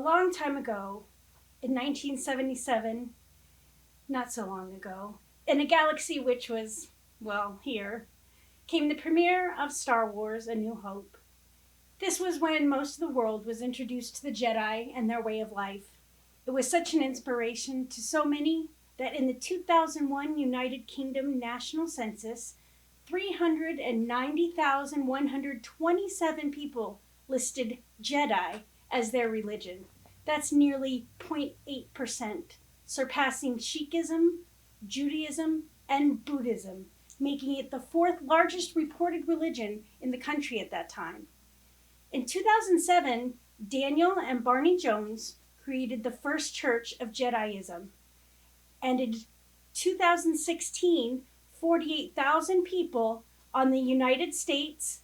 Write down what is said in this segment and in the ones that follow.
long time ago, in 1977, not so long ago, in a galaxy which was, well, here, came the premiere of Star Wars: A New Hope. This was when most of the world was introduced to the Jedi and their way of life. It was such an inspiration to so many that in the 2001 United Kingdom National Census, 390,127 people listed Jedi as their religion. That's nearly 0.8%, surpassing Sikhism, Judaism, and Buddhism, making it the fourth largest reported religion in the country at that time. In 2007, Daniel and Barney Jones created the first church of Jediism, and in 2016, 48,000 people on the United States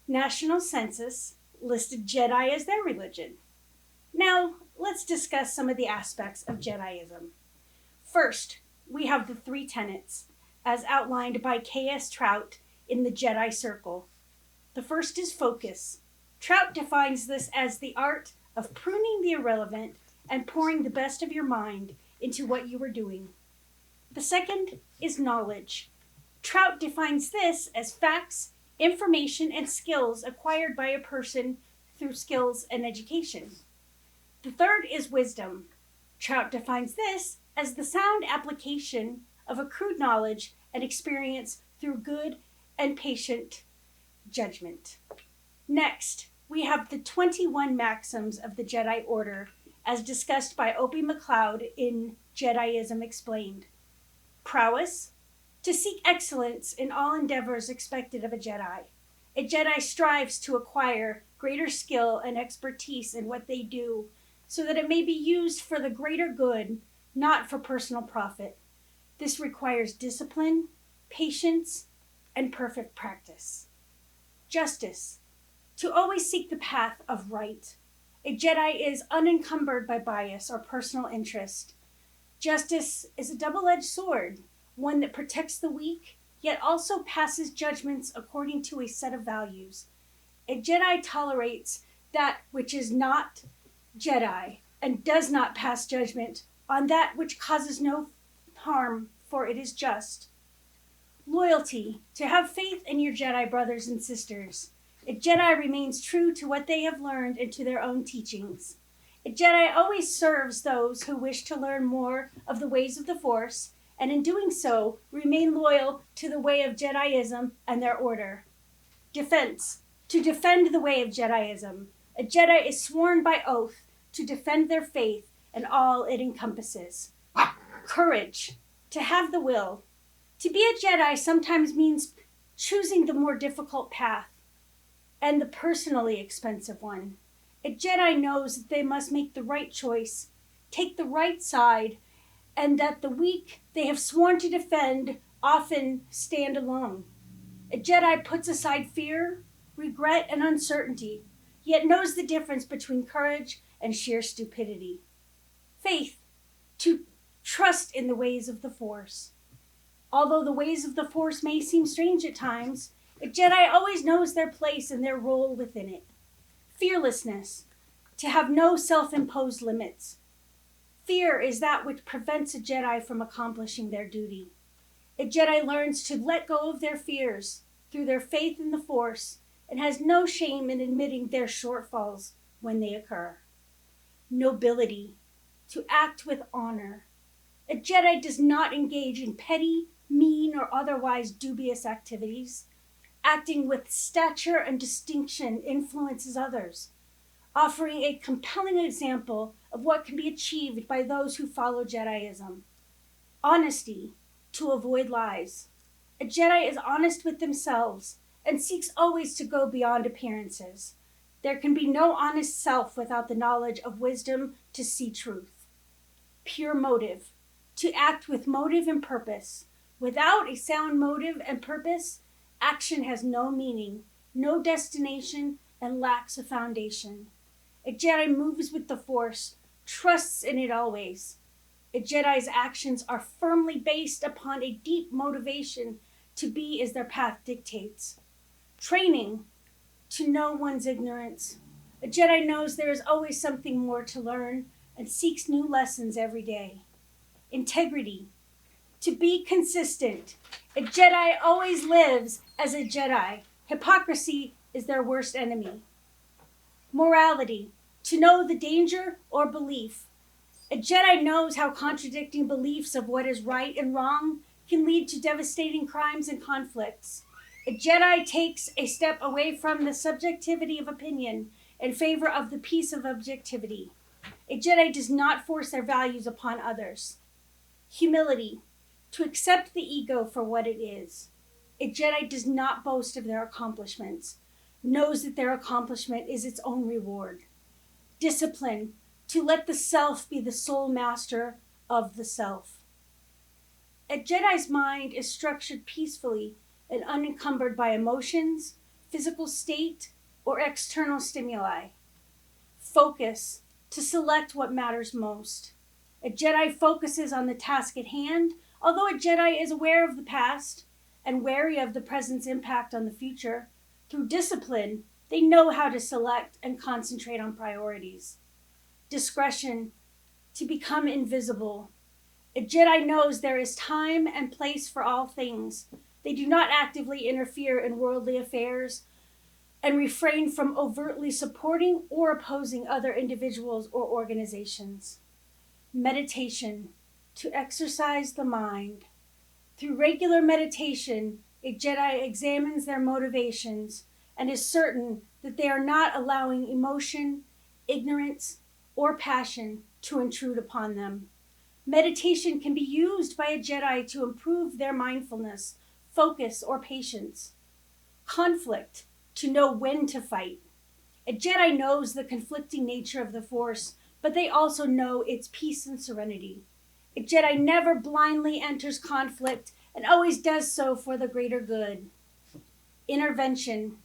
National Census listed Jedi as their religion. Now, let's discuss some of the aspects of Jediism. First, we have the three tenets, as outlined by K.S. Trout in the Jedi Circle. The first is focus. Trout defines this as the art of pruning the irrelevant and pouring the best of your mind into what you are doing. The second is knowledge. Trout defines this as facts, information, and skills acquired by a person through skills and education. The third is wisdom. Trout defines this as the sound application of accrued knowledge and experience through good and patient judgment. Next, we have the 21 maxims of the Jedi Order, as discussed by Opie McLeod in Jediism Explained. Prowess, to seek excellence in all endeavors expected of a Jedi. A Jedi strives to acquire greater skill and expertise in what they do, so that it may be used for the greater good, not for personal profit. This requires discipline, patience, and perfect practice. Justice, to always seek the path of right. A Jedi is unencumbered by bias or personal interest. Justice is a double-edged sword, one that protects the weak, yet also passes judgments according to a set of values. A Jedi tolerates that which is not Jedi and does not pass judgment on that which causes no harm, for it is just. Loyalty, to have faith in your Jedi brothers and sisters. A Jedi remains true to what they have learned and to their own teachings. A Jedi always serves those who wish to learn more of the ways of the Force, and in doing so, remain loyal to the way of Jediism and their order. Defense, to defend the way of Jediism. A Jedi is sworn by oath to defend their faith and all it encompasses. Courage, to have the will. To be a Jedi sometimes means choosing the more difficult path and the personally expensive one. A Jedi knows that they must make the right choice, take the right side, and that the weak they have sworn to defend often stand alone. A Jedi puts aside fear, regret, and uncertainty, yet knows the difference between courage and sheer stupidity. Faith, to trust in the ways of the Force. Although the ways of the Force may seem strange at times, a Jedi always knows their place and their role within it. Fearlessness, to have no self-imposed limits. Fear is that which prevents a Jedi from accomplishing their duty. A Jedi learns to let go of their fears through their faith in the Force and has no shame in admitting their shortfalls when they occur. Nobility, to act with honor. A Jedi does not engage in petty, mean, or otherwise dubious activities. Acting with stature and distinction influences others, offering a compelling example of what can be achieved by those who follow Jediism. Honesty, to avoid lies. A Jedi is honest with themselves and seeks always to go beyond appearances. There can be no honest self without the knowledge of wisdom to see truth. Pure motive, to act with motive and purpose. Without a sound motive and purpose, action has no meaning, no destination, and lacks a foundation. A Jedi moves with the Force, trusts in it always. A Jedi's actions are firmly based upon a deep motivation to be as their path dictates. Training, to know one's ignorance. A Jedi knows there is always something more to learn and seeks new lessons every day. Integrity. To be consistent. A Jedi always lives as a Jedi. Hypocrisy is their worst enemy. Morality. To know the danger or belief. A Jedi knows how contradicting beliefs of what is right and wrong can lead to devastating crimes and conflicts. A Jedi takes a step away from the subjectivity of opinion in favor of the peace of objectivity. A Jedi does not force their values upon others. Humility. To accept the ego for what it is. A Jedi does not boast of their accomplishments, knows that their accomplishment is its own reward. Discipline. To let the self be the sole master of the self. A Jedi's mind is structured peacefully and unencumbered by emotions, physical state, or external stimuli. Focus. To select what matters most. A Jedi focuses on the task at hand, although a Jedi is aware of the past and wary of the present's impact on the future. Through discipline, they know how to select and concentrate on priorities. Discretion. To become invisible. A Jedi knows there is time and place for all things. They do not actively interfere in worldly affairs and refrain from overtly supporting or opposing other individuals or organizations. Meditation. To exercise the mind. Through regular meditation, a Jedi examines their motivations and is certain that they are not allowing emotion, ignorance, or passion to intrude upon them. Meditation can be used by a Jedi to improve their mindfulness, focus, or patience. Conflict. To know when to fight. A Jedi knows the conflicting nature of the Force, but they also know its peace and serenity. A Jedi never blindly enters conflict and always does so for the greater good. Intervention.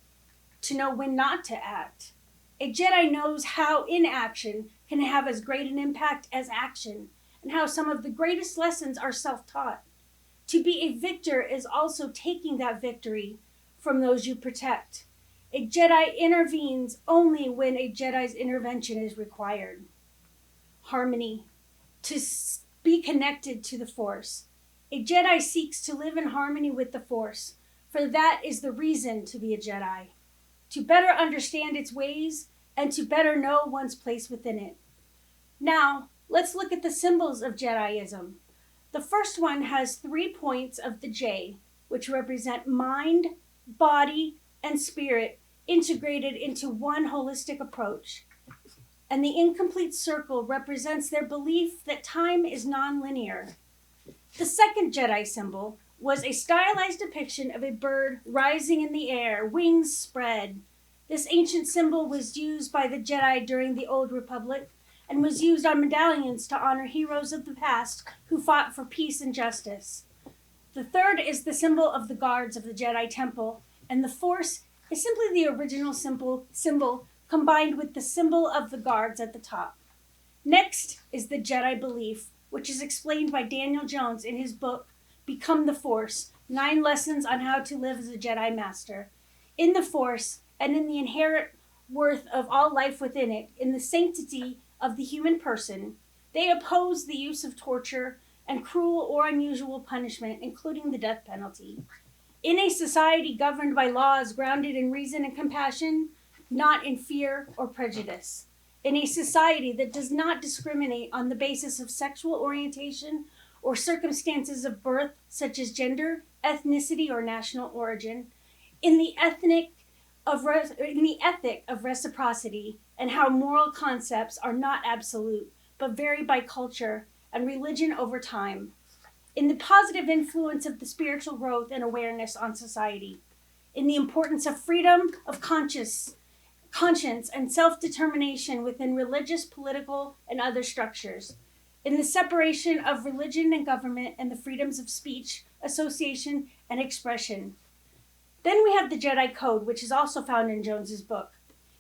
To know when not to act. A Jedi knows how inaction can have as great an impact as action, and how some of the greatest lessons are self-taught. To be a victor is also taking that victory from those you protect. A Jedi intervenes only when a Jedi's intervention is required. Harmony. To be connected to the Force. A Jedi seeks to live in harmony with the Force, for that is the reason to be a Jedi. To better understand its ways and to better know one's place within it. Now, let's look at the symbols of Jediism. The first one has 3 points of the J, which represent mind, body, and spirit integrated into one holistic approach. And the incomplete circle represents their belief that time is non-linear. The second Jedi symbol was a stylized depiction of a bird rising in the air, wings spread. This ancient symbol was used by the Jedi during the Old Republic and was used on medallions to honor heroes of the past who fought for peace and justice. The third is the symbol of the guards of the Jedi Temple, and the Force is simply the original symbol combined with the symbol of the guards at the top. Next is the Jedi belief, which is explained by Daniel Jones in his book, Become the Force, 9 Lessons on How to Live as a Jedi Master. In the Force, and in the inherent worth of all life within it, in the sanctity of the human person, they oppose the use of torture and cruel or unusual punishment, including the death penalty. In a society governed by laws grounded in reason and compassion, not in fear or prejudice. In a society that does not discriminate on the basis of sexual orientation or circumstances of birth, such as gender, ethnicity, or national origin. In the ethic of reciprocity, and how moral concepts are not absolute, but vary by culture and religion over time. In the positive influence of the spiritual growth and awareness on society. In the importance of freedom of conscience and self-determination within religious, political, and other structures. In the separation of religion and government and the freedoms of speech, association, and expression. Then we have the Jedi Code, which is also found in Jones's book.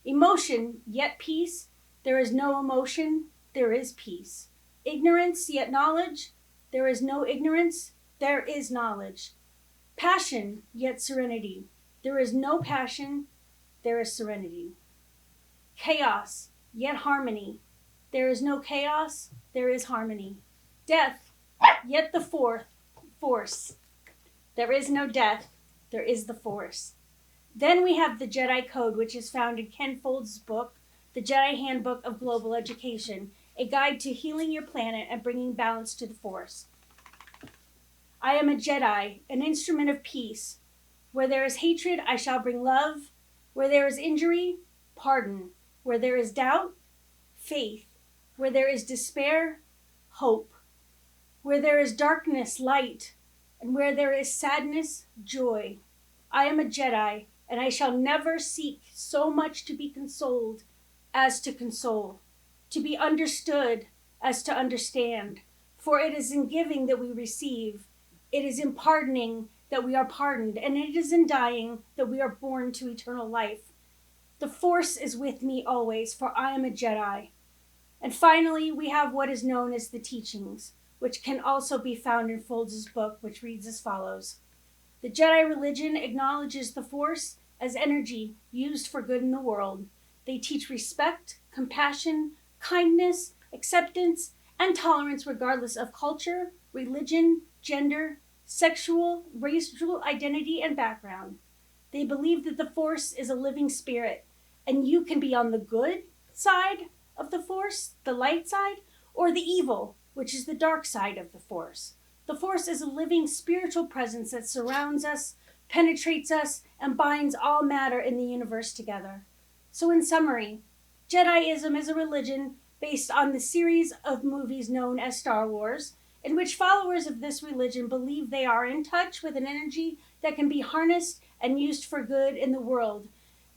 Emotion, yet peace. There is no emotion, there is peace. Ignorance, yet knowledge. There is no ignorance, there is knowledge. Passion, yet serenity. There is no passion, there is serenity. Chaos, yet harmony. There is no chaos, there is harmony. Death, yet the force. There is no death, there is the force. Then we have the Jedi Code, which is found in Ken Folds' book, The Jedi Handbook of Global Education, a guide to healing your planet and bringing balance to the Force. I am a Jedi, an instrument of peace. Where there is hatred, I shall bring love. Where there is injury, pardon. Where there is doubt, faith. Where there is despair, hope. Where there is darkness, light. And where there is sadness, joy. I am a Jedi, and I shall never seek so much to be consoled as to console, to be understood as to understand. For it is in giving that we receive, it is in pardoning that we are pardoned, and it is in dying that we are born to eternal life. The Force is with me always, for I am a Jedi. And finally, we have what is known as the teachings, which can also be found in Folds' book, which reads as follows. The Jedi religion acknowledges the Force as energy used for good in the world. They teach respect, compassion, kindness, acceptance, and tolerance regardless of culture, religion, gender, sexual, racial identity, and background. They believe that the Force is a living spirit, and you can be on the good side of the Force, the light side, or the evil, which is the dark side of the Force. The Force is a living spiritual presence that surrounds us, penetrates us, and binds all matter in the universe together. So in summary, Jediism is a religion based on the series of movies known as Star Wars, in which followers of this religion believe they are in touch with an energy that can be harnessed and used for good in the world.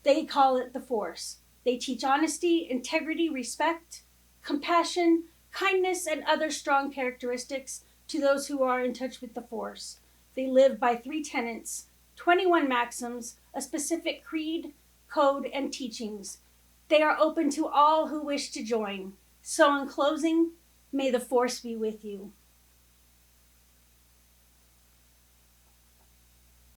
They call it the Force. They teach honesty, integrity, respect, compassion, kindness, and other strong characteristics to those who are in touch with the Force. They live by 3 tenets, 21 maxims, a specific creed, code, and teachings. They are open to all who wish to join. So in closing, may the Force be with you.